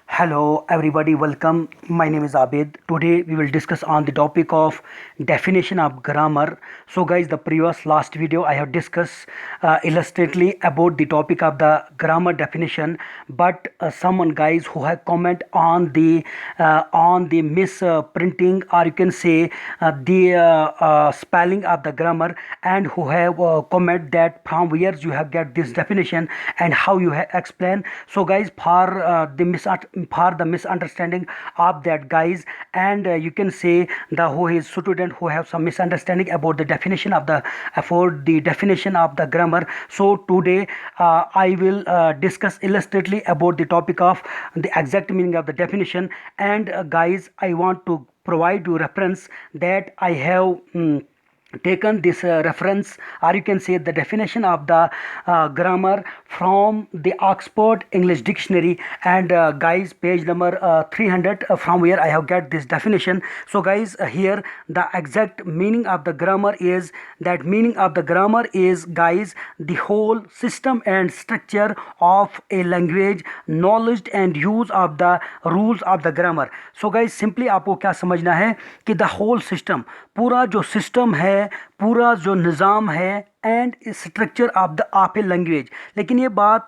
Hello everybody, welcome. My name is Abid. Today we will discuss on the topic of definition of grammar. So guys, the previous last video I have discussed illustratively about the topic of the grammar definition, but someone guys who have comment on the misprinting, or you can say the spelling of the grammar, and who have comment that from where you have get this definition and how you have explain. So guys, for the misunderstanding of that guys, and you can say the who is student who have some misunderstanding about the definition of the for the definition of the grammar. So today I will discuss illustratively about the topic of the exact meaning of the definition. And guys, I want to provide you reference that I have taken this reference, or you can say the definition of the grammar from the Oxford English Dictionary. And guys, page number 300, from where I have get this definition. So guys, here the exact meaning of the grammar is that meaning of the grammar is guys the whole system and structure of a language, knowledge and use of the rules of the grammar. So guys, simply आपको क्या समझना है कि the whole system, पूरा जो system है, पूरा जो निज़ाम है, and structure of a language. लेकिन ये बात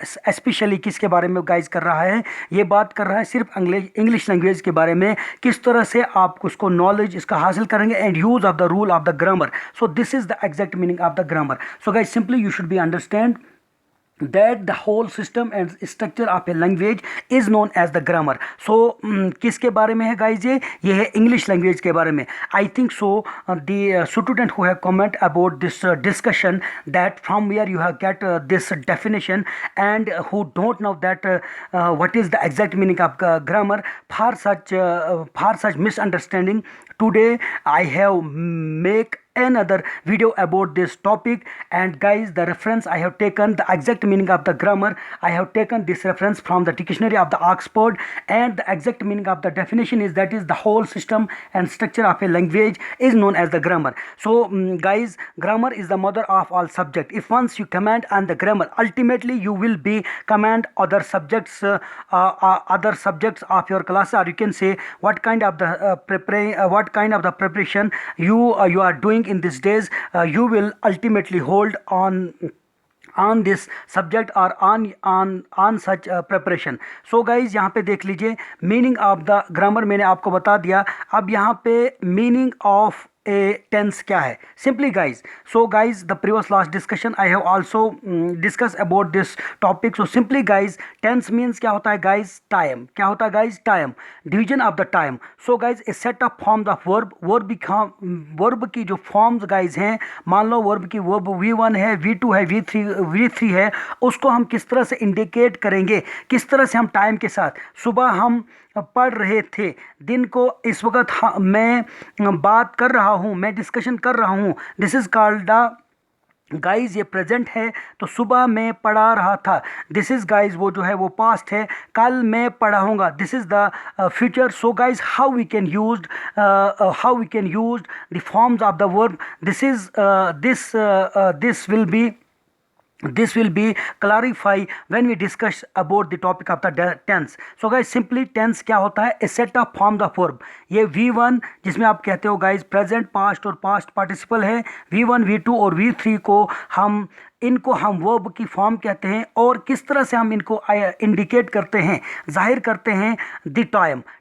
स्पेशली किसके बारे में गाइज कर रहा है? ये बात कर रहा है सिर्फ इंग्लिश लैंग्वेज के बारे में, किस तरह से आप उसको नॉलेज इसका हासिल करेंगे and use of the rule of the grammar. So this is the exact meaning of the grammar. So guys, simply you should be understand that the whole system and structure of a language is known as the grammar. So किसके बारे में है guys? ये है English language के बारे में. I think so the student who have comment about this discussion, that from where you have get this definition, and who don't know that what is the exact meaning of grammar, for such misunderstanding, today I have make another video about this topic. And guys, the reference I have taken, the exact meaning of the grammar, I have taken this reference from the dictionary of the Oxford, and the exact meaning of the definition is that is the whole system and structure of a language is known as the grammar. So guys, grammar is the mother of all subject. If once you command on the grammar, ultimately you will be command other subjects of your class, or you can say what kind of the preparation you are doing in these days. You will ultimately hold on this subject or on such preparation. So guys, यहाँ पे देख लीजिए meaning of the grammar मैंने आपको बता दिया. अब यहाँ पे मीनिंग ऑफ a tense क्या है? Simply guys, so guys, the previous last discussion I have also discussed about this topic. So simply guys, tense means क्या होता है guys? Time. क्या होता है guys? Time. Division of the time. So guys, a set of forms of verb की जो forms guys हैं, मान लो verb की verb V1 है, V2 है, V3 है, उसको हम किस तरह से इंडिकेट करेंगे, किस तरह से हम टाइम के साथ, सुबह हम पढ़ रहे थे, दिन को इस वक्त मैं बात कर रहा हूँ, मैं डिस्कशन कर रहा हूँ, this is called the guys, ये प्रेजेंट है, तो सुबह मैं पढ़ा रहा था. दिस इज गाइज वो जो है वो पास्ट है, कल मैं पढ़ाऊँगा, this is the future. So guys, how we can use the forms of the verb. This will be clarify when we discuss about the topic of the tense. So guys, simply tense क्या होता है? A set of forms of verb. ये V1 जिसमें आप कहते हो guys present, past और past participle है, V1, V2 और V3 को इनको हम वर्ब की फॉर्म कहते हैं. और किस तरह से हम इनको इंडिकेट करते हैं, जाहिर करते हैं द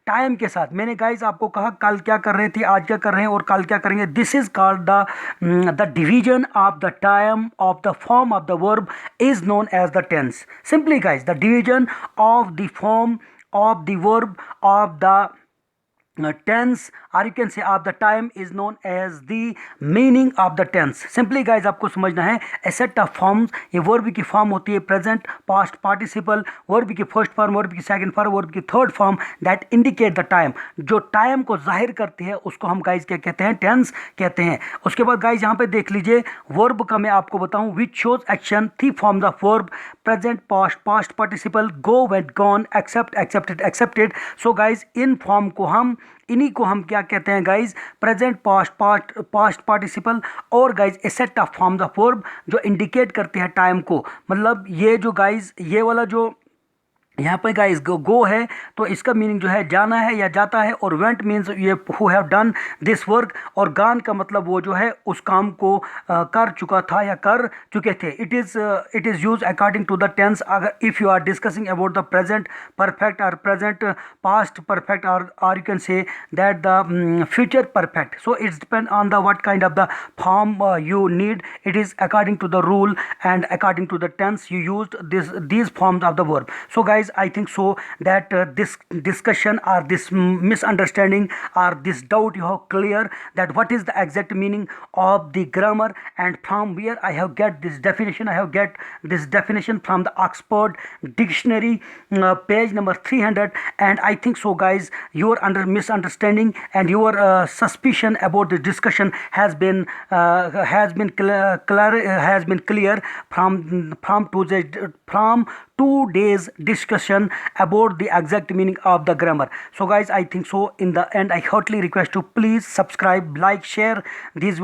टाइम के साथ. मैंने गाइज आपको कहा कल क्या कर रहे थे, आज क्या कर रहे हैं और कल क्या करेंगे. This is called the division of the time of the form of the verb is known as the tense. Simply guys, the division of the form of the verb of the tense, or you can say of the time, is known as the meaning of the tense. Simply guys, आपको समझना है a set of forms. ये verb की form होती है present, past participle, verb की first form, verb की second form, verb की third form, that indicate the time. जो टाइम को जाहिर करती है उसको हम गाइज क्या कहते हैं? टेंस कहते हैं. उसके बाद गाइज यहाँ पे देख लीजिए, वर्ब का मैं आपको बताऊँ, which shows action, three forms of verb, present, past participle, go, went, gone, accept, accepted, accepted. So guys, इन फॉर्म को इन्हीं को हम क्या कहते हैं गाइज? प्रेजेंट, पास्ट पार्टिसिपल, और guys a set of forms of verb जो इंडिकेट करते हैं टाइम को. मतलब ये जो गाइज, ये वाला जो यहाँ पे गाइस गो है तो इसका मीनिंग जो है जाना है या जाता है, और वेंट मीन्स ये who have done this work, और गान का मतलब वो जो है उस काम को कर चुका था या कर चुके थे। It is use according to the tense. अगर if you are discussing about the present perfect और प्रेजेंट पास्ट परफेक्ट, और you can say that the future perfect, so it's depend on the what kind of the form you need. It is according to the rule and according to the tense you used these forms of the verb. So guys, I think so that this discussion or this misunderstanding or this doubt you have clear that what is the exact meaning of the grammar, and from where I have get this definition. I have get this definition from the Oxford Dictionary, page number 300. And I think so guys, your misunderstanding and your suspicion about the discussion has been clear from 2 days discussion about the exact meaning of the grammar. So guys, I think so in the end I heartily request to please subscribe, like, share these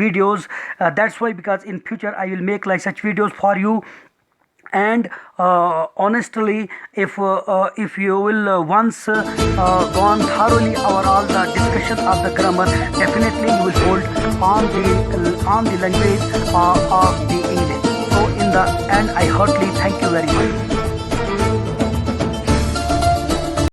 videos. That's why, because in future I will make like such videos for you. And honestly, if you will once gone thoroughly over all the discussion of the grammar, definitely you will hold on the language of the English. So in the end, I heartily thank you very much.